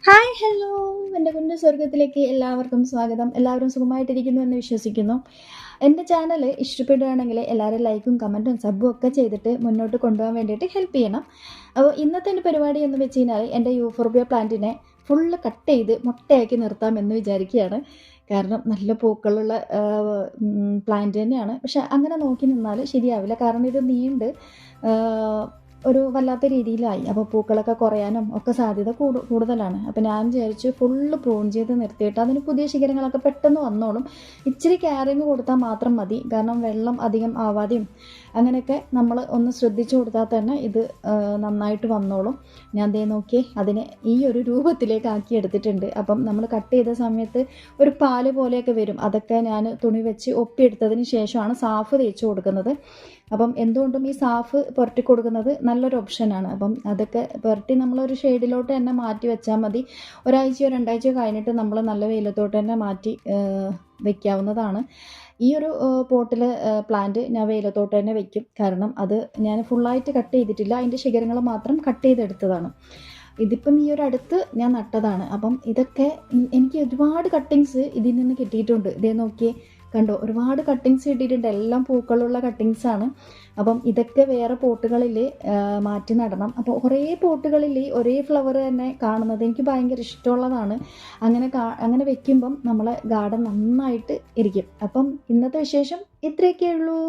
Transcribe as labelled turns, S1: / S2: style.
S1: Hi hello എൻ്റെ കുഞ്ഞു സ്വർഗത്തിലേക്ക് എല്ലാവർക്കും സ്വാഗതം. എല്ലാവരും സുഖമായിട്ടിരിക്കുന്നു എന്ന് വിശ്വസിക്കുന്നു. എൻ്റെ ചാനൽ ഇഷ്ടപ്പെടുകയാണെങ്കിൽ എല്ലാവരും ലൈക്കും കമൻറ്റും സബ്ബും ഒക്കെ ചെയ്തിട്ട് മുന്നോട്ട് കൊണ്ടുപോകാൻ വേണ്ടിയിട്ട് ഹെൽപ്പ് ചെയ്യണം. അപ്പോൾ ഇന്നത്തെ എൻ്റെ പരിപാടി എന്ന് വെച്ച് കഴിഞ്ഞാൽ എൻ്റെ യൂഫോർബിയ പ്ലാന്റിനെ ഫുള്ള് കട്ട് ചെയ്ത് മുട്ടയാക്കി നിർത്താമെന്ന് വിചാരിക്കുകയാണ്. കാരണം നല്ല പൂക്കളുള്ള പ്ലാന്റ് തന്നെയാണ്. പക്ഷെ അങ്ങനെ നോക്കി നിന്നാൽ ശരിയാവില്ല. കാരണം ഇത് നീണ്ട് ഒരു വല്ലാത്ത രീതിയിലായി. അപ്പോൾ പൂക്കളൊക്കെ കുറയാനും ഒക്കെ സാധ്യത കൂടുതലാണ്. അപ്പോൾ ഞാൻ വിചാരിച്ചു ഫുള്ള് പ്രൂൺ ചെയ്ത് നിർത്തിയിട്ട് അതിന് പുതിയ ശിഖരങ്ങളൊക്കെ പെട്ടെന്ന് വന്നോളും. ഇച്ചിരി കെയറിങ് കൊടുത്താൽ മാത്രം മതി. കാരണം വെള്ളം അധികം ആവാതെയും അങ്ങനെയൊക്കെ നമ്മൾ ഒന്ന് ശ്രദ്ധിച്ചു കൊടുത്താൽ തന്നെ ഇത് നന്നായിട്ട് വന്നോളും. ഞാൻ ദേ നോക്കി അതിനെ ഈ ഒരു രൂപത്തിലേക്ക് ആക്കി എടുത്തിട്ടുണ്ട്. അപ്പം നമ്മൾ കട്ട് ചെയ്ത സമയത്ത് ഒരു പാല് പോലെയൊക്കെ വരും. അതൊക്കെ ഞാൻ തുണി വെച്ച് ഒപ്പിയെടുത്തതിന് ശേഷമാണ് സാഫ് തേച്ച് കൊടുക്കുന്നത്. അപ്പം എന്തുകൊണ്ടും ഈ സാഫ് പുരട്ടി കൊടുക്കുന്നത് നല്ലൊരു ഓപ്ഷനാണ്. അപ്പം അതൊക്കെ പുരട്ടി നമ്മളൊരു ഷെയ്ഡിലോട്ട് തന്നെ മാറ്റി വെച്ചാൽ മതി. ഒരാഴ്ചയോ രണ്ടാഴ്ചയോ കഴിഞ്ഞിട്ട് നമ്മൾ നല്ല വെയിലത്തോട്ട് തന്നെ മാറ്റി വയ്ക്കാവുന്നതാണ്. ഈ ഒരു പോട്ടിൽ പ്ലാന്റ് ഞാൻ വെയിലത്തോട്ട് തന്നെ വെക്കും. കാരണം അത് ഞാൻ ഫുള്ളായിട്ട് കട്ട് ചെയ്തിട്ടില്ല, അതിൻ്റെ ശിഖരങ്ങൾ മാത്രം കട്ട് ചെയ്തെടുത്തതാണ്. ഇതിപ്പം ഈ ഒരു അടുത്ത് ഞാൻ നട്ടതാണ്. അപ്പം ഇതൊക്കെ എനിക്ക് ഒരുപാട് കട്ടിങ്സ് ഇതിൽ നിന്ന് കിട്ടിയിട്ടുണ്ട്. ഇതേ നോക്കിയേ, കണ്ടോ, ഒരുപാട് കട്ടിങ്സ് കിട്ടിയിട്ടുണ്ട്. എല്ലാം പൂക്കളുള്ള കട്ടിങ്സാണ്. അപ്പം ഇതൊക്കെ വേറെ പോട്ടുകളിൽ മാറ്റി നടണം. അപ്പോൾ കുറേ പോട്ടുകളിൽ ഒരേ ഫ്ലവർ തന്നെ കാണുന്നത് എനിക്ക് ഭയങ്കര ഇഷ്ടമുള്ളതാണ്. അങ്ങനെ വെക്കുമ്പം നമ്മളെ ഗാർഡൻ നന്നായിട്ട് ഇരിക്കും. അപ്പം ഇന്നത്തെ വിശേഷം ഇത്രയൊക്കെ ഉള്ളൂ.